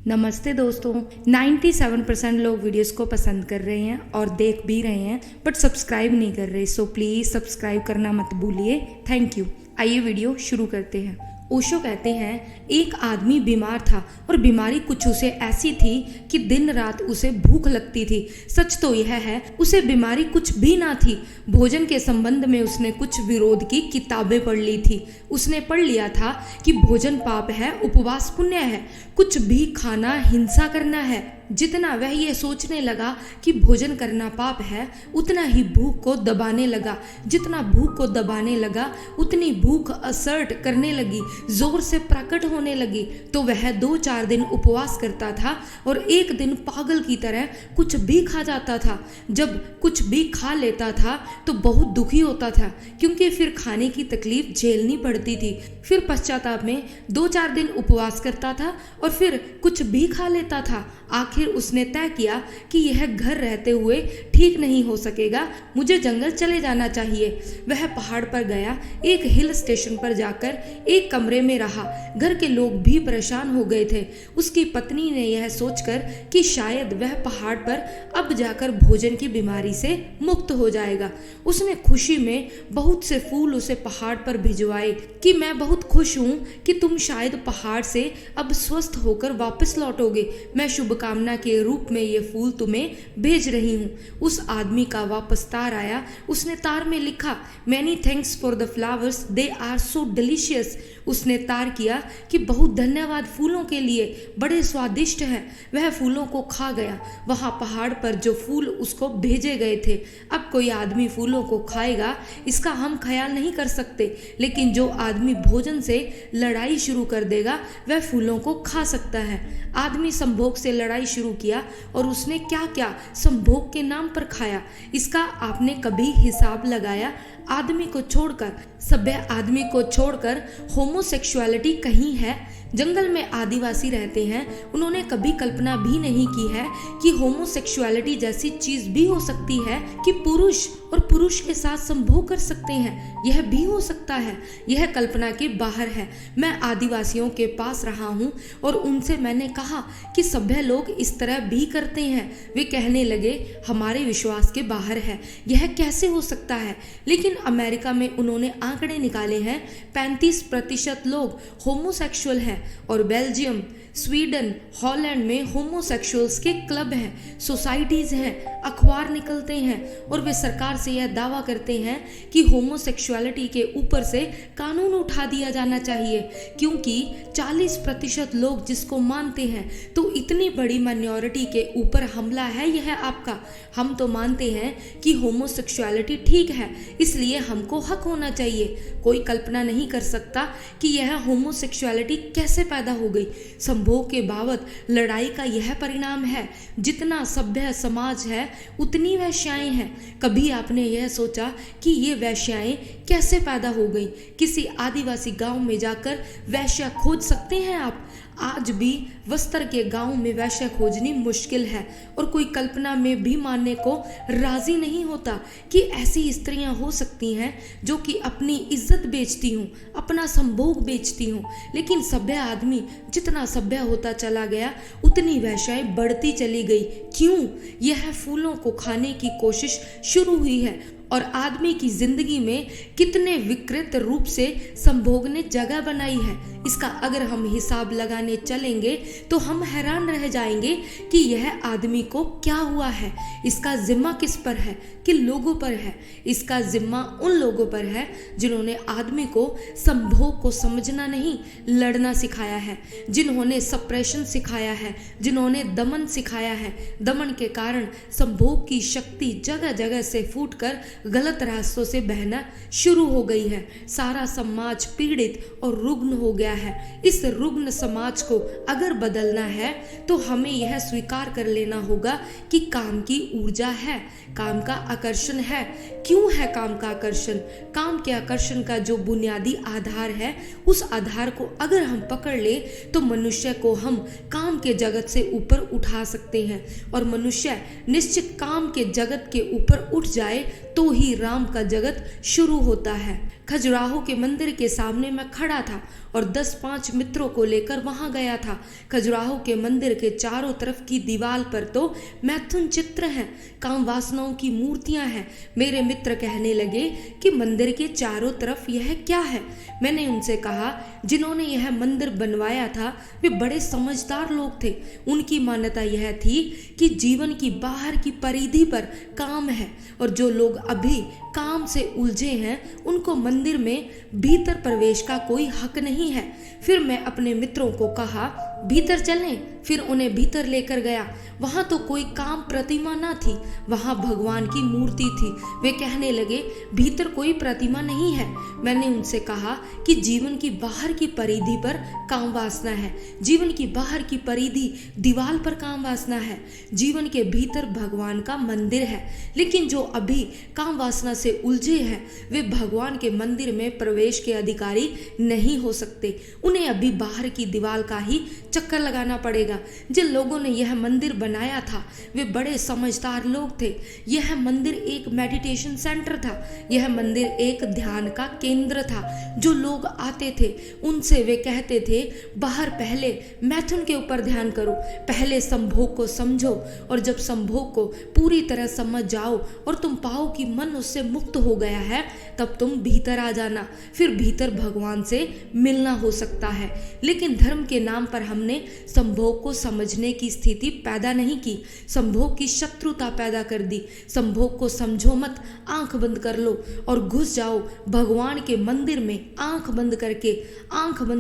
नमस्ते दोस्तों। 97% लोग वीडियोस को पसंद कर रहे हैं और देख भी रहे हैं, बट सब्सक्राइब नहीं कर रहे। सो प्लीज़ सब्सक्राइब करना मत भूलिए। Thank you. आइए वीडियो शुरू करते हैं। ओशो कहते हैं, एक आदमी बीमार था और बीमारी कुछ उसे ऐसी थी कि दिन रात उसे भूख लगती थी। सच तो यह है, उसे बीमारी कुछ भी ना थी। भोजन के संबंध में उसने कुछ विरोध की किताबें पढ़ ली थी। उसने पढ़ लिया था कि भोजन पाप है, उपवास पुण्य है, कुछ भी खाना हिंसा करना है। जितना वह ये सोचने लगा कि भोजन करना पाप है, उतना ही भूख को दबाने लगा। जितना भूख को दबाने लगा, उतनी भूख असर्ट करने लगी, जोर से प्रकट होने लगी। तो वह 2-4 दिन उपवास करता था और एक दिन पागल की तरह कुछ भी खा जाता था। जब कुछ भी खा लेता था तो बहुत दुखी होता था, क्योंकि फिर खाने की तकलीफ झेलनी पड़ती थी। फिर पश्चाताप में 2-4 दिन उपवास करता था और फिर कुछ भी खा लेता था। आखिर उसने तय किया कि यह घर रहते हुए ठीक नहीं हो सकेगा, मुझे जंगल चले जाना चाहिए। वह पहाड़ पर गया, एक हिल स्टेशन पर जाकर एक कमरे में रहा। घर के लोग भी परेशान हो गए थे। उसकी पत्नी ने यह सोचकर कि शायद वह पहाड़ पर अब जाकर भोजन की बीमारी से मुक्त हो जाएगा, उसने खुशी में बहुत से फूल उसे पहाड़ पर भिजवाए कि मैं बहुत खुश हूँ कि तुम शायद पहाड़ से अब स्वस्थ होकर वापस लौटोगे। मैं शुभकामना के रूप में ये फूल तुम्हें भेज रही हूँ। उस आदमी का वापस तार आया। उसने तार में लिखा, many thanks for the flowers, they are so delicious. उसने तार किया कि बहुत धन्यवाद फूलों के लिए, बड़े स्वादिष्ट हैं। वह फूलों को खा गया। वहाँ पहाड़ पर जो फूल उसको भेजे गए थे, अब कोई आदमी फूलों को खाएगा इसका हम ख्याल नहीं कर सकते, लेकिन जो आदमी भोजन से लड़ाई शुरू कर देगा वह फूलों को खा सकता है। आदमी संभोग से लड़ाई शुरू किया और उसने क्या क्या संभोग के नाम पर खाया, इसका आपने कभी हिसाब लगाया? आदमी को छोड़कर, सभ्य आदमी को छोड़कर होमोसेक्सुअलिटी कहीं है? जंगल में आदिवासी रहते हैं, उन्होंने कभी कल्पना भी नहीं की है कि होमोसेक्सुअलिटी जैसी चीज भी हो सकती है कि पुरुष और पुरुष के साथ संभोग कर सकते हैं। यह भी हो सकता है, यह कल्पना के बाहर है। मैं आदिवासियों के पास रहा हूँ और उनसे मैंने कहा कि सभ्य लोग इस तरह भी करते हैं। वे कहने लगे, हमारे विश्वास के बाहर है, यह कैसे हो सकता है? लेकिन अमेरिका में उन्होंने आंकड़े निकाले हैं, 35% लोग होमोसेक्सुअल हैं और बेल्जियम, स्वीडन, हॉलैंड में होमोसेक्सुअल्स के क्लब हैं, सोसाइटीज हैं, अखबार निकलते हैं और वे सरकार से यह दावा करते हैं कि होमोसेक्सुअलिटी के ऊपर से कानून उठा दिया जाना चाहिए, क्योंकि 40% लोग जिसको मानते हैं, तो इतनी बड़ी माइनॉरिटी के ऊपर हमला है यह आपका। हम तो मानते हैं कि होमोसेक्सुअलिटी ठीक है, इसलिए हमको हक होना चाहिए। कोई कल्पना नहीं कर सकता कि यह होमोसेक्सुअलिटी कैसे पैदा हो गई। संभोग के बाबत लड़ाई का यह परिणाम है। जितना सभ्य समाज है उतनी वेश्याएं हैं। कभी आपने यह सोचा कि ये वेश्याएं कैसे पैदा हो गई? किसी आदिवासी गांव में जाकर वेश्या खोज सकते हैं आप? आज भी बस्तर के गांव में वेश्या खोजनी मुश्किल है और कोई कल्पना में भी मानने को राजी नहीं होता कि ऐसी स्त्रियां हो सकती हैं जो कि अपनी इज्जत बेचती हूँ, अपना संभोग बेचती हूँ। लेकिन सभ्य आदमी जितना सभ्य होता चला गया, उतनी वेश्याएं बढ़ती चली गई। क्यों? यह फूलों को खाने की कोशिश शुरू हुई है और आदमी की जिंदगी में कितने विकृत रूप से संभोग ने जगह बनाई है। इसका अगर हम हिसाब लगाने चलेंगे तो हम हैरान रह जाएंगे कि यह आदमी को क्या हुआ है। इसका जिम्मा किस पर है? किन लोगों पर है? इसका जिम्मा उन लोगों पर है जिन्होंने आदमी को संभोग को समझना नहीं, लड़ना सिखाया है, जिन्होंने सप्रेशन सिखाया है, जिन्होंने दमन सिखाया है। दमन के कारण संभोग की शक्ति जगह जगह से फूटकर गलत रास्तों से बहना शुरू हो गई है। सारा समाज पीड़ित और रुग्ण हो गया है। इस रुग्ण समाज को अगर बदलना है तो हमें यह स्वीकार कर लेना होगा कि काम की ऊर्जा है, काम का आकर्षण है। क्यों है काम का आकर्षण? काम के आकर्षण का जो बुनियादी आधार है, उस आधार को अगर हम पकड़ ले तो मनुष्य को हम काम के जगत से ऊपर उठा सकते हैं। और मनुष्य निश्चित काम के जगत के ऊपर उठ जाए तो ही राम का जगत शुरू होता है। खजुराहो के मंदिर के सामने मैं खड़ा था और 10-5 मित्रों को लेकर वहां गया था। खजुराहो के मंदिर के चारों तरफ की दीवार पर तो मैथुन चित्र हैं, काम वासनाओं की मूर्तियां हैं। मेरे मित्र कहने लगे कि मंदिर के चारों तरफ यह क्या है। मैंने उनसे कहा, जिन्होंने यह मंदिर बनवाया था वे बड़े समझदार लोग थे। उनकी मान्यता यह थी कि जीवन की बाहर की परिधि पर काम है और जो लोग अभी काम से उलझे हैं उनको मंदिर में भीतर प्रवेश का कोई हक नहीं है। फिर मैं अपने मित्रों को कहा, भीतर चलें। फिर उन्हें भीतर लेकर गया। वहां तो कोई काम प्रतिमा ना थी, वहां भगवान की मूर्ति थी। वे कहने लगे, भीतर कोई प्रतिमा नहीं है। मैंने उनसे कहा कि जीवन की बाहर की परिधि पर काम वासना है, जीवन की बाहर की परिधि दीवार पर काम वासना है, जीवन के भीतर भगवान का मंदिर है। लेकिन जो अभी काम वासना से उलझे हैं वे भगवान के मंदिर में प्रवेश के अधिकारी नहीं हो सकते। उन्हें अभी बाहर की दीवार का ही चक्कर लगाना पड़ेगा। जिन लोगों ने यह मंदिर बनाया था वे बड़े समझदार लोग थे। यह मंदिर एक मेडिटेशन सेंटर था, यह मंदिर एक ध्यान का केंद्र था। जो लोग आते थे उनसे वे कहते थे, बाहर पहले मैथुन के ऊपर ध्यान करो, पहले संभोग को समझो और जब संभोग को पूरी तरह समझ जाओ और तुम पाओ कि मन उससे मुक्त हो गया है तब तुम भीतर आ जाना। फिर भीतर भगवान से मिलना हो सकता है। लेकिन धर्म के नाम पर हमने संभोग को समझने की स्थिति पैदा नहीं की, संभोग की शत्रुता पैदा कर दी। संभोग को समझो मत, आंख बंद कर लो और घुस जाओ भगवान के मंदिर में। आंख बंद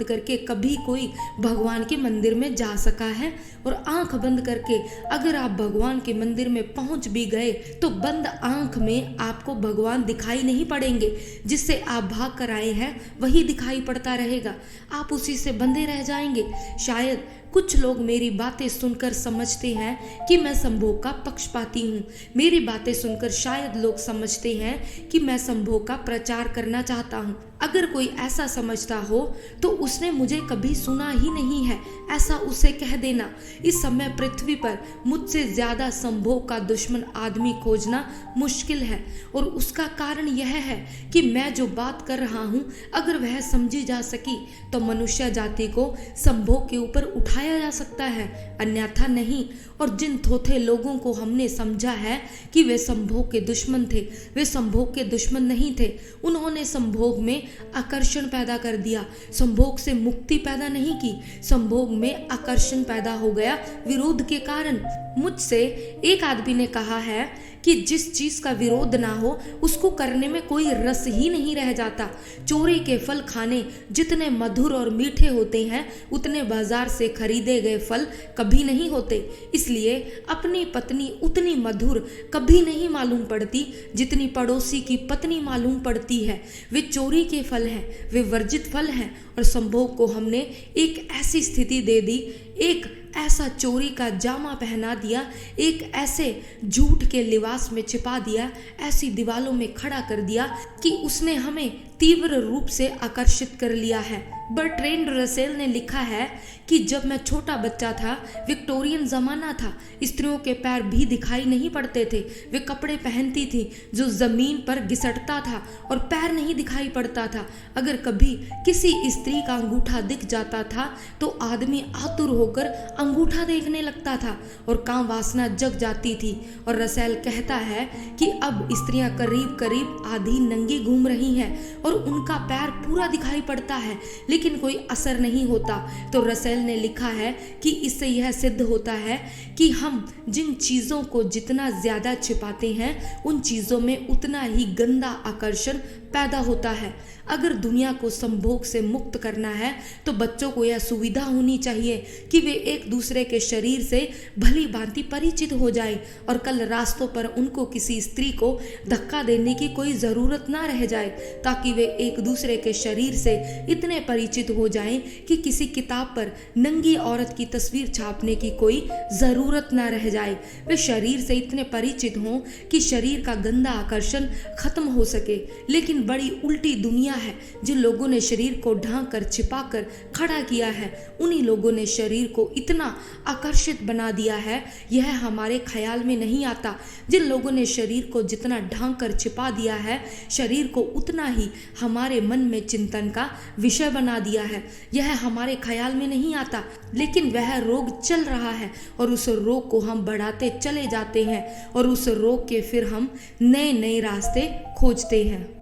करके कभी कोई भगवान के मंदिर में जा सका है? और आंख बंद करके अगर आप भगवान के मंदिर में पहुंच भी गए तो बंद आंख में आपको भगवान दिखाई नहीं पड़ेंगे। जिससे आप भाग कर आए हैं वही दिखाई पड़ता रहेगा, आप उसी से बंधे रह जाएंगे। शायद कुछ लोग मेरी बातें सुनकर समझते हैं कि मैं संभोग का पक्षपाती हूँ। मेरी बातें सुनकर शायद लोग समझते हैं कि मैं संभोग का प्रचार करना चाहता हूँ। अगर कोई ऐसा समझता हो तो उसने मुझे कभी सुना ही नहीं है, ऐसा उसे कह देना। इस समय पृथ्वी पर मुझसे ज्यादा संभोग का दुश्मन आदमी खोजना मुश्किल है और उसका कारण यह है कि मैं जो बात कर रहा हूँ अगर वह समझी जा सकी तो मनुष्य जाति को संभोग के ऊपर उठाया जा सकता है, अन्यथा नहीं। और जिन थोथे लोगों को हमने समझा है कि वे संभोग के दुश्मन थे, वे संभोग के दुश्मन नहीं थे। उन्होंने संभोग में आकर्षण पैदा कर दिया, संभोग से मुक्ति पैदा नहीं की। संभोग में आकर्षण पैदा हो गया विरोध के कारण। मुझसे एक आदमी ने कहा है कि जिस चीज का विरोध ना हो उसको करने में कोई रस ही नहीं रह जाता। चोरी के फल खाने जितने मधुर और मीठे होते हैं उतने बाजार से खरीदे गए फल कभी नहीं होते। इसलिए अपनी पत्नी उतनी मधुर कभी नहीं मालूम पड़ती जितनी पड़ोसी की पत्नी मालूम पड़ती है। वे चोरी के फल हैं, वे वर्जित फल हैं। और संभोग को हमने एक ऐसी स्थिति दे दी, एक ऐसा चोरी का जामा पहना दिया, एक ऐसे झूठ के लिबास में छिपा दिया, ऐसी दीवालों में खड़ा कर दिया कि उसने हमें तीव्र रूप से आकर्षित कर लिया है। बर्ट्रैंड रसेल ने लिखा है कि जब मैं छोटा बच्चा था, विक्टोरियन जमाना था, स्त्रियों के पैर भी दिखाई नहीं पड़ते थे। वे कपड़े पहनती थी जो जमीन पर घिसटता था और पैर नहीं दिखाई पड़ता था। अगर कभी किसी स्त्री का अंगूठा दिख जाता था तो आदमी आतुर होकर अंगूठा देखने लगता था और काम वासना जग जाती थी। और रसेल कहता है कि अब स्त्रियां करीब करीब आधी नंगी घूम रही हैं और उनका पैर पूरा दिखाई पड़ता है लेकिन कोई असर नहीं होता। तो रसेल ने लिखा है कि इससे यह सिद्ध होता है कि हम जिन चीज़ों को जितना ज़्यादा छिपाते हैं उन चीज़ों में उतना ही गंदा आकर्षण पैदा होता है। अगर दुनिया को संभोग से मुक्त करना है तो बच्चों को यह सुविधा होनी चाहिए कि वे एक दूसरे के शरीर से भली भांति परिचित हो जाएं और कल रास्तों पर उनको किसी स्त्री को धक्का देने की कोई ज़रूरत ना रह जाए, ताकि वे एक दूसरे के शरीर से इतने परिचित हो जाएं कि किसी किताब पर नंगी औरत की तस्वीर छापने की कोई ज़रूरत ना रह जाए। वे शरीर से इतने परिचित हों कि शरीर का गंदा आकर्षण खत्म हो सके। लेकिन लेकिन बड़ी उल्टी दुनिया है। जिन लोगों ने शरीर को ढांक कर छिपा कर खड़ा किया है, उन्हीं लोगों ने शरीर को इतना आकर्षित बना दिया है, यह हमारे ख्याल में नहीं आता। जिन लोगों ने शरीर को जितना ढांक कर छिपा दिया है, शरीर को उतना ही हमारे मन में चिंतन का विषय बना दिया है, यह हमारे ख्याल में नहीं आता। लेकिन वह रोग चल रहा है और उस रोग को हम बढ़ाते चले जाते हैं और उस रोग के फिर हम नए नए रास्ते खोजते हैं।